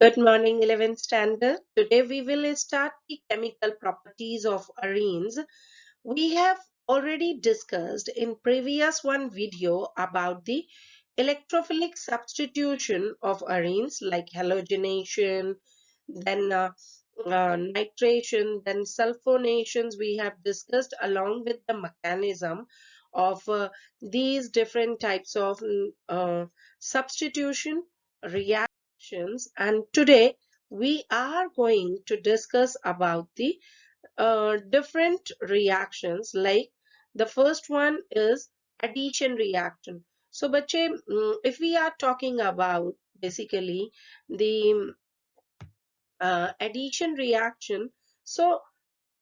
Good morning, 11th standard. Today we will start the chemical properties of arenes. We have already discussed in previous one video about the electrophilic substitution of arenes like halogenation, then nitration, then sulfonations. We have discussed along with the mechanism of these different types of substitution reactions, and today we are going to discuss about the different reactions. Like the first one is addition reaction. So bache, if we are talking about basically the addition reaction, so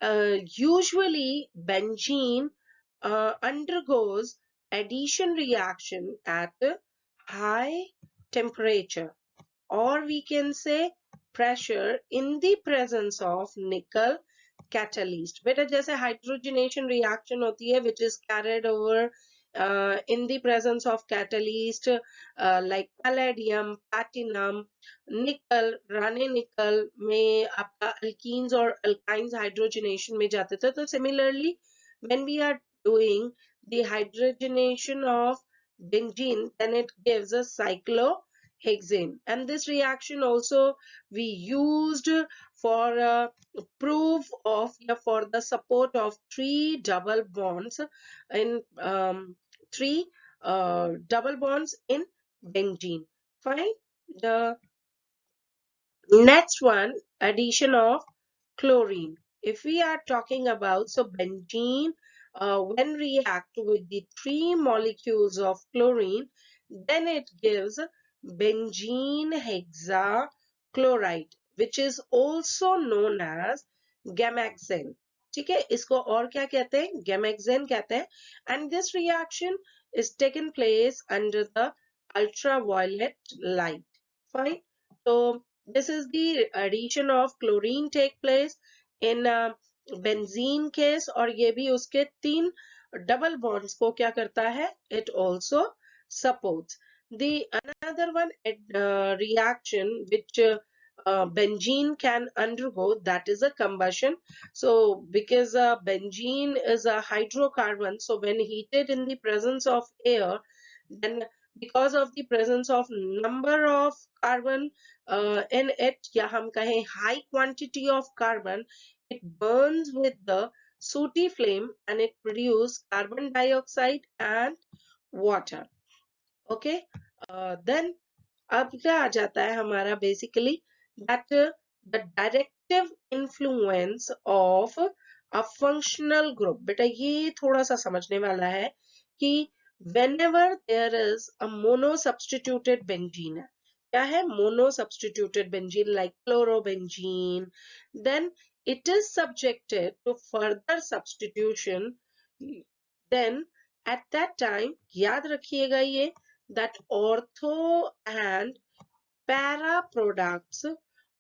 usually benzene undergoes addition reaction at a high temperature, or we can say pressure, in the presence of nickel catalyst. बेटा जैसे hydrogenation reaction होती है which is carried over in the presence of catalyst like palladium, platinum, nickel, rane nickel में आपका alkenes और alkynes hydrogenation में जाते थे. तो similarly when we are doing the hydrogenation of benzene, then it gives a cyclohexane, and this reaction also we used for proof of for the support of three double bonds in three double bonds in benzene. Fine. The next one, addition of chlorine. If we are talking about, so benzene when react with the three molecules of chlorine, then it gives benzene hexachloride, which is also known as gamaxane. ठीक है, इसको और क्या कहते हैं? Gamaxane कहते हैं. And this reaction is taken place under the ultraviolet light. Fine. So this is the addition of chlorine take place in benzene case, और ये भी उसके तीन double bonds को क्या करता है? It also supports. The another one reaction which benzene can undergo, that is a combustion. So because benzene is a hydrocarbon, so when heated in the presence of air, then because of the presence of number of carbon in it, या हम कहें high quantity of carbon, it burns with the sooty flame and it produces carbon dioxide and water. Okay. Then अब क्या आ जाता है हमारा basically that the directive influence of a functional group. बेटा ये थोड़ा सा समझने वाला है कि whenever there is a mono substituted benzene, क्या है? Mono substituted benzene like chlorobenzene, then it is subjected to further substitution. Then at that time याद रखिएगा ये that ortho and para products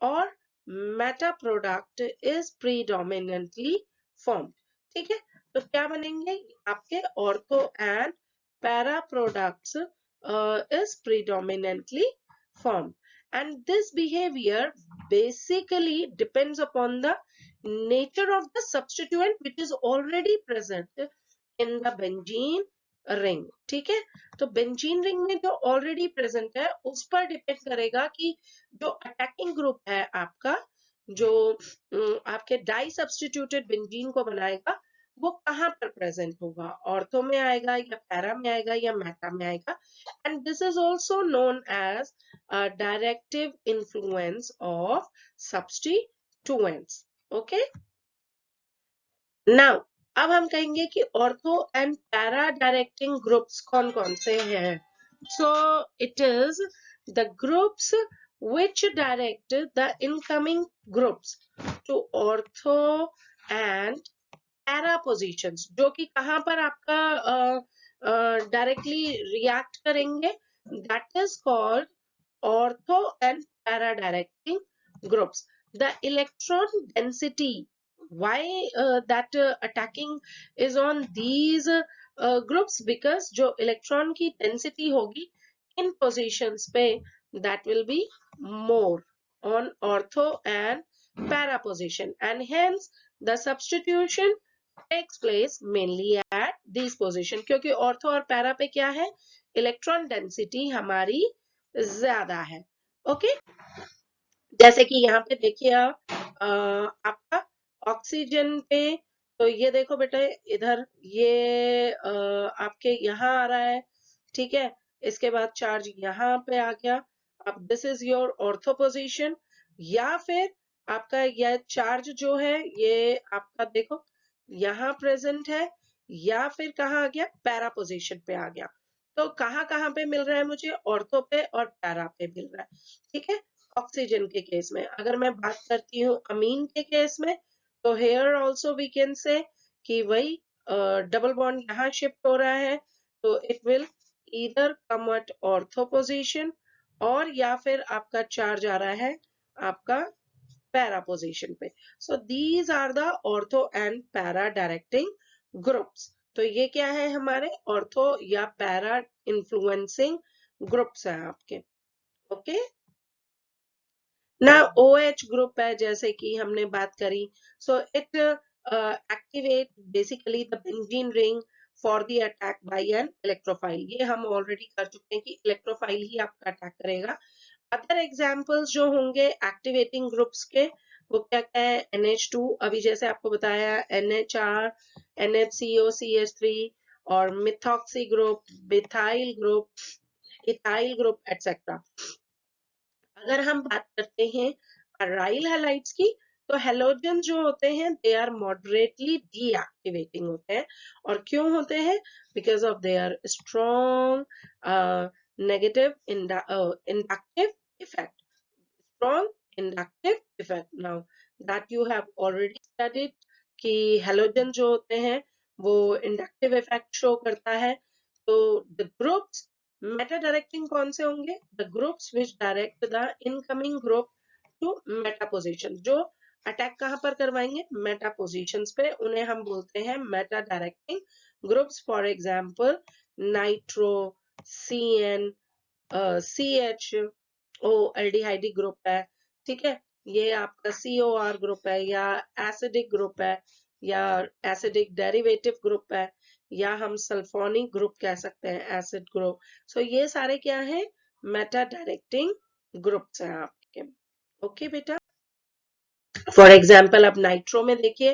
or meta product is predominantly formed. ठीक है, तो क्या बनेंगे आपके? ortho and para products is predominantly formed, and this behavior basically depends upon the nature of the substituent which is already present in the benzene ring. ठीक है, तो benzene ring में जो ऑलरेडी प्रेजेंट है उस पर डिपेंड करेगा कि जो अटैकिंग ग्रुप है आपका, जो आपके डाई सब्स्टिट्यूटेड बेंजीन को बनाएगा, वो कहाँ पर प्रेजेंट होगा? ऑर्थो में आएगा या पैरा में आएगा या मेटा में आएगा? And this is also known as directive influence of substituents. Okay, now अब हम कहेंगे कि ortho and para directing groups कौन कौन से हैं. So it is the groups which direct the incoming groups to ortho and para positions, जो कि कहाँ पर आपका डायरेक्टली रिएक्ट करेंगे. that is called ortho and para directing groups. The electron density, why that attacking is on these groups, because जो electron की density होगी इन positions पे, that will be more. on ortho and para position, and hence the substitution takes place mainly at these position. क्योंकि ortho और para पे क्या है, electron density हमारी ज्यादा है. ओके, जैसे कि यहाँ पे देखिए आप आपका ऑक्सीजन पे, तो ये देखो बेटा इधर ये आपके यहाँ आ रहा है, ठीक है. इसके बाद चार्ज यहाँ पे आ गया. अब this is your ortho position, या फिर आपका यह चार्ज जो है ये आपका देखो यहाँ प्रेजेंट है, या फिर कहाँ आ गया, पैरा पोजीशन पे आ गया. तो कहाँ कहाँ पे मिल रहा है मुझे, ऑर्थो पे और पैरा पे मिल रहा है. ठीक है, ऑक्सीजन के केस में. अगर मैं बात करती हूँ अमीन के केस में, तो here also we can say कि वही डबल बॉन्ड यहाँ शिफ्ट हो रहा है, तो it will either come at ortho position, और या फिर आपका चार्ज आ रहा है आपका पैरा पोजीशन पे. So these are the ortho and para directing groups. तो ये क्या है, हमारे ऑर्थो या पैरा इन्फ्लुएंसिंग ग्रुप्स हैं आपके. ओके, ना OH ग्रुप है जैसे कि हमने बात करी, so it activate basically the benzene ring for the attack by an electrophile. ये हम ऑलरेडी कर चुके हैं कि इलेक्ट्रोफाइल ही आपका अटैक करेगा. अदर एग्जांपल्स जो होंगे एक्टिवेटिंग ग्रुप्स के, वो क्या क्या है, NH2, अभी जैसे आपको बताया, NHR, NHCO, CH3, और methoxy group, methyl group, ethyl group, etcetera. अगर हम बात करते हैं अराइल हैलाइड्स की, तो हेलोजन जो होते हैं दे आर मॉडरेटली डीएक्टिवेटिंग होते हैं. और क्यों होते हैं, because of their strong negative inductive effect. strong inductive effect. Now that you have already studied कि halogen जो होते हैं वो inductive effect show करता है. तो the groups meta directing कौन से होंगे, the groups which direct the incoming group to meta position. जो अटैक कहाँ पर करवाएंगे, मेटा पोजिशंस पे, उन्हें हम बोलते हैं Meta directing groups. For example nitro, CN, CHO aldehydic group है, ठीक है. ये आपका COR ग्रुप है, या एसिडिक ग्रुप है, या एसिडिक डेरिवेटिव ग्रुप है, या हम सल्फोनिक ग्रुप कह सकते हैं, एसिड ग्रुप. सो ये सारे क्या हैं, मेटा डायरेक्टिंग ग्रुप्स हैं आपके. ओके बेटा, फॉर एग्जाम्पल अब नाइट्रो में देखिए,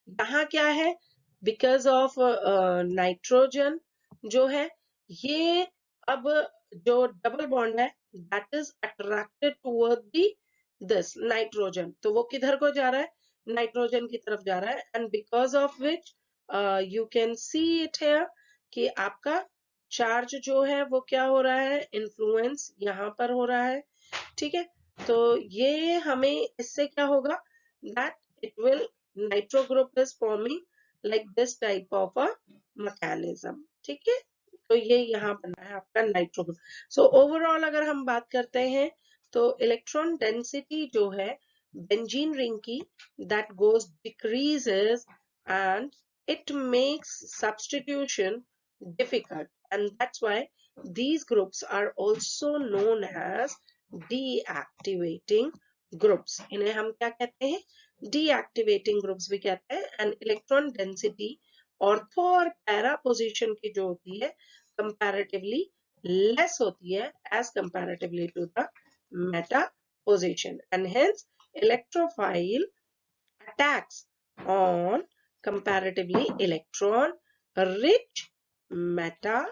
यहाँ क्या है, बिकॉज ऑफ नाइट्रोजन जो है, ये अब जो डबल बॉन्ड है that is attracted toward the this nitrogen, तो वो किधर को जा रहा है, नाइट्रोजन की तरफ जा रहा है. And because of which you can see it here कि आपका चार्ज जो है वो क्या हो रहा है, इन्फ्लुएंस यहाँ पर हो रहा है. ठीक है, तो ये हमें इससे क्या होगा, that it will nitro group is forming like this type of a mechanism. ठीक है, तो ये यहाँ बना है आपका नाइट्रो ग्रुप. सो ओवरऑल अगर हम बात करते हैं तो इलेक्ट्रॉन डेंसिटी जो है बेंजीन रिंग की, that goes decreases and it makes substitution difficult, and that's why these groups are also known as deactivating groups. इन्हें हम क्या कहते हैं, डीएक्टिवेटिंग ग्रुप्स भी कहते हैं. एंड इलेक्ट्रॉन डेंसिटी ऑर्थो और पैरा पोजीशन की जो होती है कंपैरेटिवली लेस होती है as comparatively to the meta position, and hence electrophile attacks on comparatively electron rich meta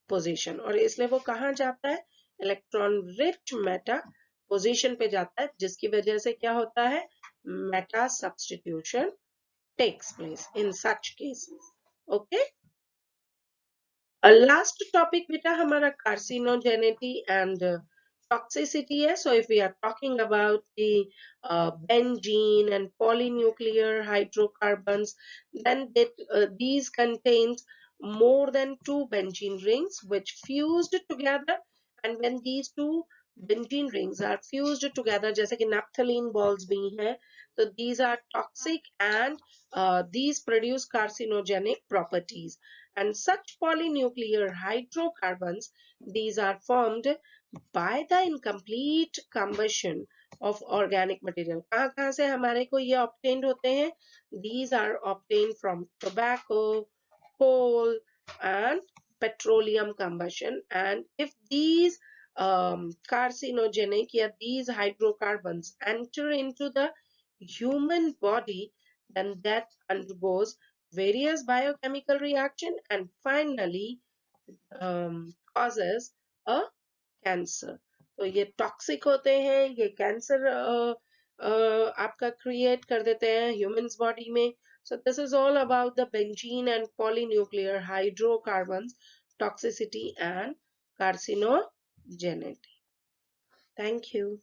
position. और इसलिए वो कहाँ जाता है, इलेक्ट्रॉन रिच मेटा पोजीशन पे जाता है, जिसकी वजह से क्या होता है, meta substitution takes place in such cases. Okay, last topic बेटा हमारा कार्सिनोजेनिटी एंड toxicity है. So if we are talking about the benzene and polynuclear hydrocarbons, then these contains more than two benzene rings which fused together, and when these two benzene rings are fused together, जैसे कि naphthalene balls भी हैं, so these are toxic, and these produce carcinogenic properties. And such polynuclear hydrocarbons, these are formed by the incomplete combustion of organic material. कहाँ कहाँ से हमारे को ये obtained होते हैं? These are obtained from tobacco, coal and petroleum combustion. And if these carcinogenic, yeah, these hydrocarbons enter into the human body, then that undergoes various biochemical reaction and finally causes a cancer. तो ये toxic होते हैं, ये cancer आपका create कर देते हैं humans body में. So this is all about the benzene and polynuclear hydrocarbons toxicity and carcinogenicity. Thank you.